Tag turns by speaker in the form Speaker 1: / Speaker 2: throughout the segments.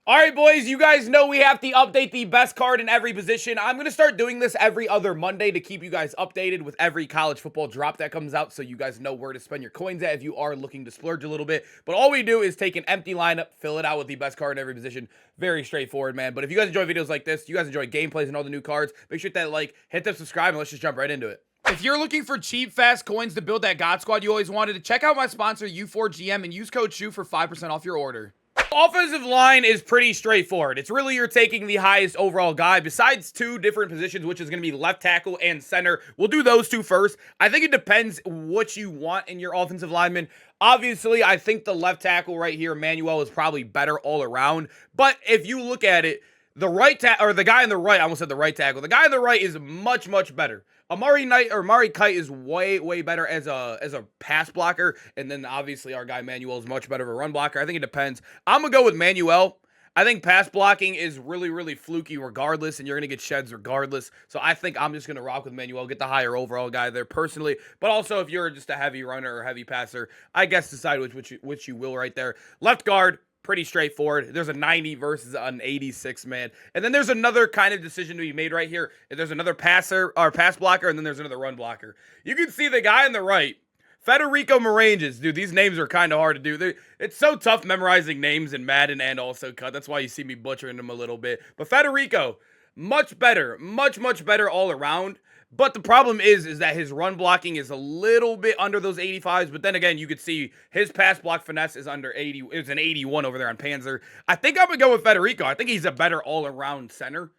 Speaker 1: All right, boys, you guys know we have to update the best card in every position. I'm going to start doing this every other Monday to keep you guys updated with every college football drop that comes out so you guys know where to spend your coins at if you are looking to splurge a little bit. But all we do is take an empty lineup, fill it out with the best card in every position. Very straightforward, man. But if you guys enjoy videos like this, you guys enjoy gameplays and all the new cards, make sure to hit that like, hit that subscribe, and let's just jump right into it. If you're looking for cheap, fast coins to build that God Squad you always wanted, check out my sponsor, U4GM, and use code SHOE for 5% off your order. Offensive line is pretty straightforward. It's really you're taking the highest overall guy besides two different positions, which is going to be left tackle and center. We'll do those two first. I think it depends what you want in your offensive lineman. Obviously, I think the left tackle right here, Manuel, is probably better all around. But if you look at it, the right tackle, or the guy on the right, I almost said the right tackle. The guy on the right is much, much better. Amari Kite is way better as a pass blocker, and then obviously our guy Manuel is much better of a run blocker. I think it depends. I'm gonna go with Manuel. I think pass blocking is really fluky regardless, and you're gonna get sheds regardless. So I think I'm just gonna rock with Manuel, get the higher overall guy there personally. But also, if you're just a heavy runner or heavy passer, I guess decide which you will right there. Left guard. Pretty straightforward. There's a 90 versus an 86, man. And then there's another kind of decision to be made right here. There's another passer or pass blocker, and then there's another run blocker. You can see the guy on the right, Federico Maranges. Dude, these names are kind of hard to do. It's so tough memorizing names in Madden and also Cut. That's why you see me butchering them a little bit. But Federico, much better. Much better all around. But the problem is that his run blocking is a little bit under those 85s. But then again, you could see his pass block finesse is under 80. It's an 81 over there on Panzer. I think I'm going to go with Federico. I think he's a better all-around center.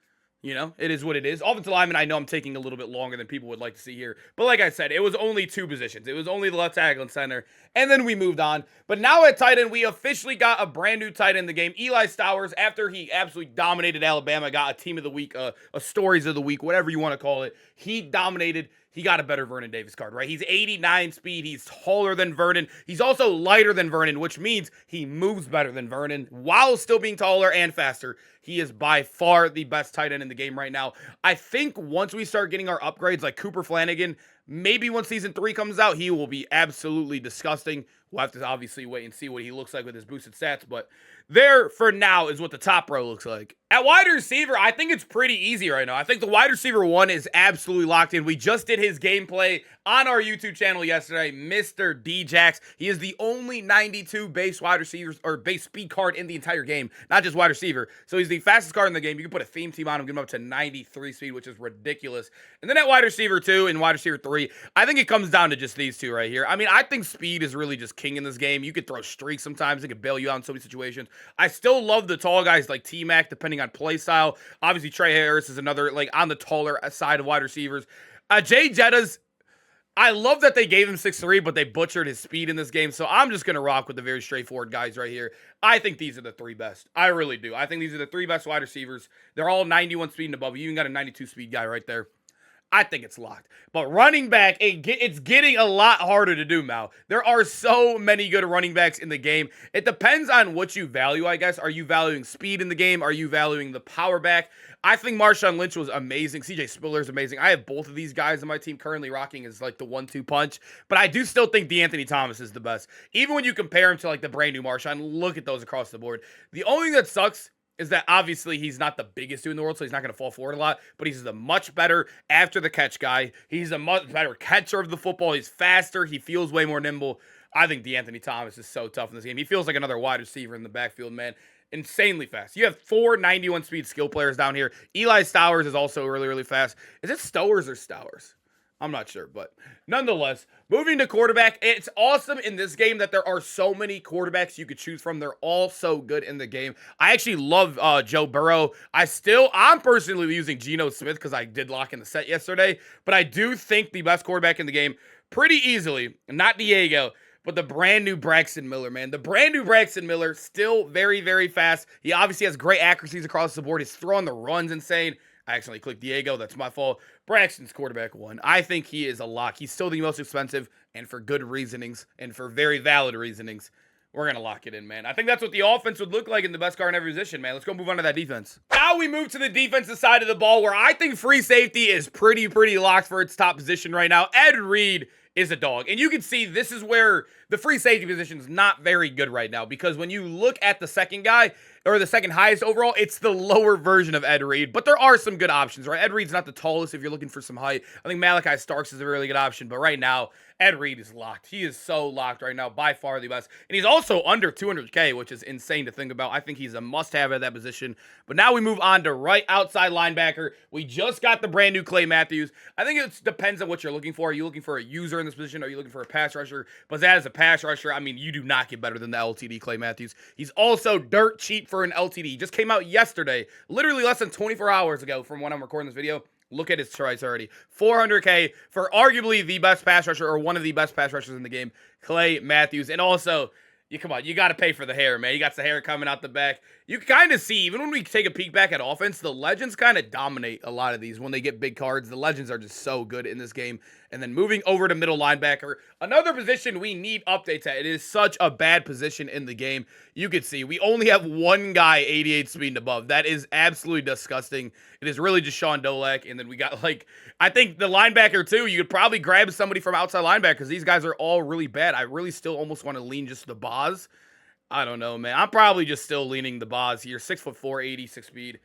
Speaker 1: You know, it is what it is. Offensive lineman, I know I'm taking a little bit longer than people would like to see here. But like I said, it was only two positions. It was only the left tackle and center. And then we moved on. But now at tight end, we officially got a brand new tight end in the game. Eli Stowers, after he absolutely dominated Alabama, got a team of the week, a stories of the week, whatever you want to call it. He dominated. He got a better Vernon Davis card, right? He's 89 speed. He's taller than Vernon. He's also lighter than Vernon, which means he moves better than Vernon while still being taller and faster. He is by far the best tight end in the game right now. I think once we start getting our upgrades like Cooper Flanagan, maybe when season 3 comes out, he will be absolutely disgusting. We'll have to obviously wait and see what he looks like with his boosted stats, but there for now is what the top row looks like. At wide receiver, I think it's pretty easy right now. I think the wide receiver one is absolutely locked in. We just did his gameplay on our YouTube channel yesterday, Mr. Djax. He is the only 92 base wide receivers or base speed card in the entire game, not just wide receiver. So he's the fastest card in the game. You can put a theme team on him, get him up to 93 speed, which is ridiculous. And then at wide receiver 2 and wide receiver 3, I think it comes down to just these two right here. I mean, I think speed is really just king in this game. You could throw streaks sometimes. It could bail you out in so many situations. I still love the tall guys like T-Mac, depending on play style. Obviously, Trey Harris is another, like, on the taller side of wide receivers. Jay Jettas, I love that they gave him 6'3", but they butchered his speed in this game. So I'm just going to rock with the very straightforward guys right here. I think these are the three best. I really do. I think these are the three best wide receivers. They're all 91 speed and above. You even got a 92 speed guy right there. I think it's locked. But running back, it's getting a lot harder to do now. There are so many good running backs in the game. It depends on what you value, I guess. Are you valuing speed in the game? Are you valuing the power back? I think Marshawn Lynch was amazing. CJ Spiller is amazing. I have both of these guys in my team currently rocking as like the 1-2 punch. But I do still think DeAnthony Thomas is the best. Even when you compare him to like the brand new Marshawn, look at those across the board. The only thing that sucks is that obviously he's not the biggest dude in the world, so he's not going to fall forward a lot, but he's the much better after the catch guy. He's a much better catcher of the football. He's faster. He feels way more nimble. I think DeAnthony Thomas is so tough in this game. He feels like another wide receiver in the backfield, man. Insanely fast. You have 4 91 speed skill players down here. Eli Stowers is also really fast. Is it Stowers or Stowers? I'm not sure, but nonetheless, moving to quarterback, it's awesome in this game that there are so many quarterbacks you could choose from. They're all so good in the game. I actually love Joe Burrow. I'm personally using Geno Smith because I did lock in the set yesterday, but I do think the best quarterback in the game pretty easily, not Diego, but the brand new Braxton Miller, man. The brand new Braxton Miller, still very fast. He obviously has great accuracies across the board. His throw on the run's insane. I accidentally clicked Diego. That's my fault. Braxton's quarterback 1. I think he is a lock. He's still the most expensive, and for good reasonings, and for very valid reasonings, we're going to lock it in, man. I think that's what the offense would look like in the best card in every position, man. Let's go move on to that defense. Now we move to the defensive side of the ball, where I think free safety is pretty locked for its top position right now. Ed Reed is a dog. And you can see this is where the free safety position is not very good right now, because when you look at the second guy, or the second highest overall. It's the lower version of Ed Reed, but there are some good options, right? Ed Reed's not the tallest if you're looking for some height. I think Malachi Starks is a really good option, but right now, Ed Reed is locked. He is so locked right now, by far the best. And he's also under 200K, which is insane to think about. I think he's a must-have at that position. But now we move on to right outside linebacker. We just got the brand new Clay Matthews. I think it depends on what you're looking for. Are you looking for a user in this position? Are you looking for a pass rusher? But as a pass rusher, I mean, you do not get better than the LTD Clay Matthews. He's also dirt cheap for an LTD. He just came out yesterday, literally less than 24 hours ago from when I'm recording this video. Look at his price already. 400K for arguably the best pass rusher or one of the best pass rushers in the game, Clay Matthews. And also, come on, you got to pay for the hair, man. You got the hair coming out the back. You can kind of see, even when we take a peek back at offense, the Legends kind of dominate a lot of these when they get big cards. The Legends are just so good in this game. And then moving over to middle linebacker, another position we need updates at. It is such a bad position in the game. You could see we only have one guy 88 speed and above. That is absolutely disgusting. It is really just Sean Dolak. And then we got, like, I think the linebacker too, you could probably grab somebody from outside linebacker because these guys are all really bad. I really still almost want to lean just the Boz. I don't know, man. I'm probably just still leaning the Boz here. 6'4", 86 speed.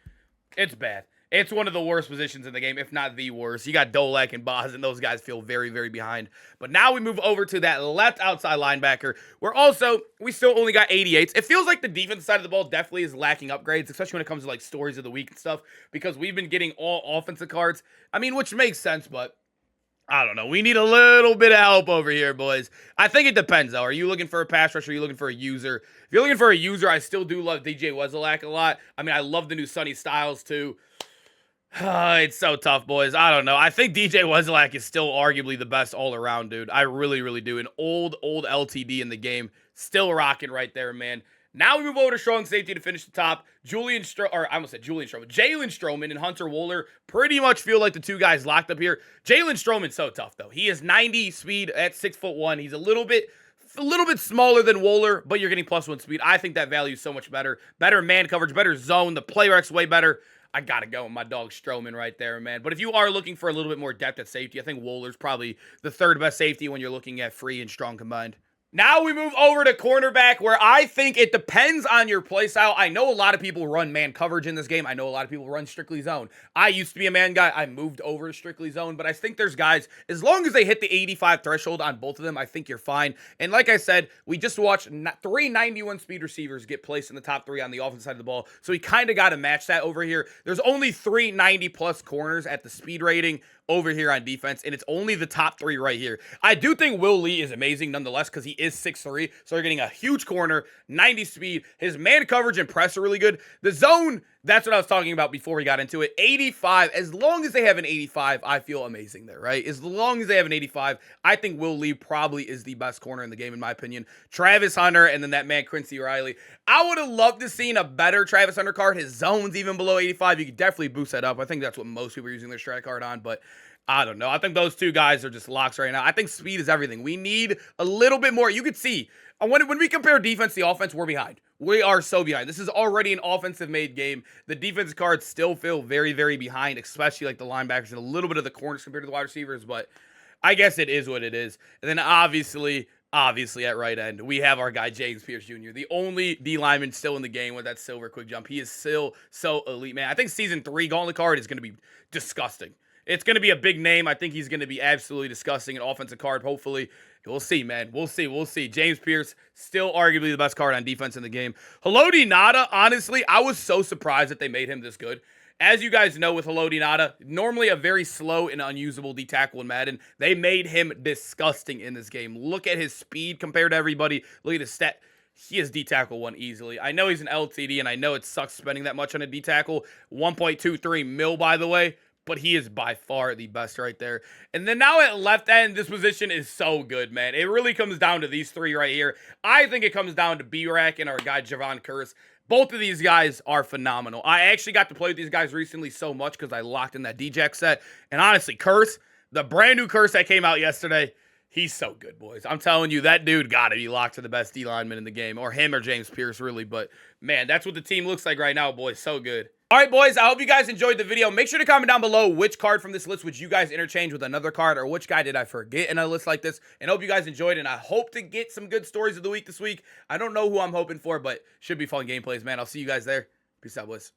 Speaker 1: It's bad. It's one of the worst positions in the game, if not the worst. You got Dolak and Boz, and those guys feel very, very behind. But now we move over to that left outside linebacker, where also we still only got 88s. It feels like the defensive side of the ball definitely is lacking upgrades, especially when it comes to like stories of the week and stuff, because we've been getting all offensive cards. I mean, which makes sense, but I don't know. We need a little bit of help over here, boys. I think it depends, though. Are you looking for a pass rusher? Are you looking for a user? If you're looking for a user, I still do love DJ Wesolak a lot. I mean, I love the new Sonny Styles, too. It's so tough, boys. I don't know. I think DJ Wesolak is still arguably the best all-around, dude. I really, really do. An old LTD in the game. Still rocking right there, man. Now we move over to strong safety to finish the top. Jalen Stroman and Hunter Wohler pretty much feel like the two guys locked up here. Jalen Stroman's so tough, though. He is 90 speed at 6'1". He's a little bit smaller than Wohler, but you're getting +1 speed. I think that value is so much better. Better man coverage, better zone. The play rec's way better. I got to go with my dog Stroman right there, man. But if you are looking for a little bit more depth at safety, I think Wohler's probably the third best safety when you're looking at free and strong combined. Now we move over to cornerback, where I think it depends on your play style. I know a lot of people run man coverage in this game. I know a lot of people run strictly zone. I used to be a man guy. I moved over to strictly zone, but I think there's guys, as long as they hit the 85 threshold on both of them, I think you're fine. And like I said, we just watched 3 91 speed receivers get placed in the top 3 on the offensive side of the ball, so we kind of got to match that over here. There's only 3 90+ corners at the speed rating over here on defense, and it's only the top 3 right here. I do think Will Lee is amazing nonetheless because he is 6'3", so you're getting a huge corner, 90 speed. His man coverage and press are really good. The zone, that's what I was talking about before we got into it. 85, as long as they have an 85, I feel amazing there, right? As long as they have an 85, I think Will Lee probably is the best corner in the game, in my opinion. Travis Hunter, and then that man Quincy Riley. I would have loved to seen a better Travis Hunter card. His zone's even below 85. You could definitely boost that up. I think that's what most people are using their strat card on, but I don't know. I think those two guys are just locks right now. I think speed is everything. We need a little bit more. You could see, when we compare defense to offense, we're behind. We are so behind. This is already an offensive-made game. The defensive cards still feel very, very behind, especially like the linebackers and a little bit of the corners compared to the wide receivers, but I guess it is what it is. And then obviously at right end, we have our guy James Pierce Jr., the only D lineman still in the game with that silver quick jump. He is still so elite, man. I think Season 3 Gauntlet card is going to be disgusting. It's going to be a big name. I think he's going to be absolutely disgusting. An offensive card, hopefully. We'll see, man. We'll see. James Pierce, still arguably the best card on defense in the game. Haloti Ngata, honestly, I was so surprised that they made him this good. As you guys know with Haloti Ngata, normally a very slow and unusable D-tackle in Madden. They made him disgusting in this game. Look at his speed compared to everybody. Look at his stat. He is D-tackle 1 easily. I know he's an LTD, and I know it sucks spending that much on a D-tackle. 1.23 mil, by the way. But he is by far the best right there. And then now at left end, this position is so good, man. It really comes down to these 3 right here. I think it comes down to B-Rack and our guy Javon Curse. Both of these guys are phenomenal. I actually got to play with these guys recently so much because I locked in that D-Jack set. And honestly, Curse, the brand new Curse that came out yesterday, he's so good, boys. I'm telling you, that dude got to be locked to the best D lineman in the game. Or him or James Pierce, really. But, man, that's what the team looks like right now, boys. So good. All right, boys, I hope you guys enjoyed the video. Make sure to comment down below which card from this list would you guys interchange with another card, or which guy did I forget in a list like this. And I hope you guys enjoyed, and I hope to get some good stories of the week this week. I don't know who I'm hoping for, but should be fun gameplays, man. I'll see you guys there. Peace out, boys.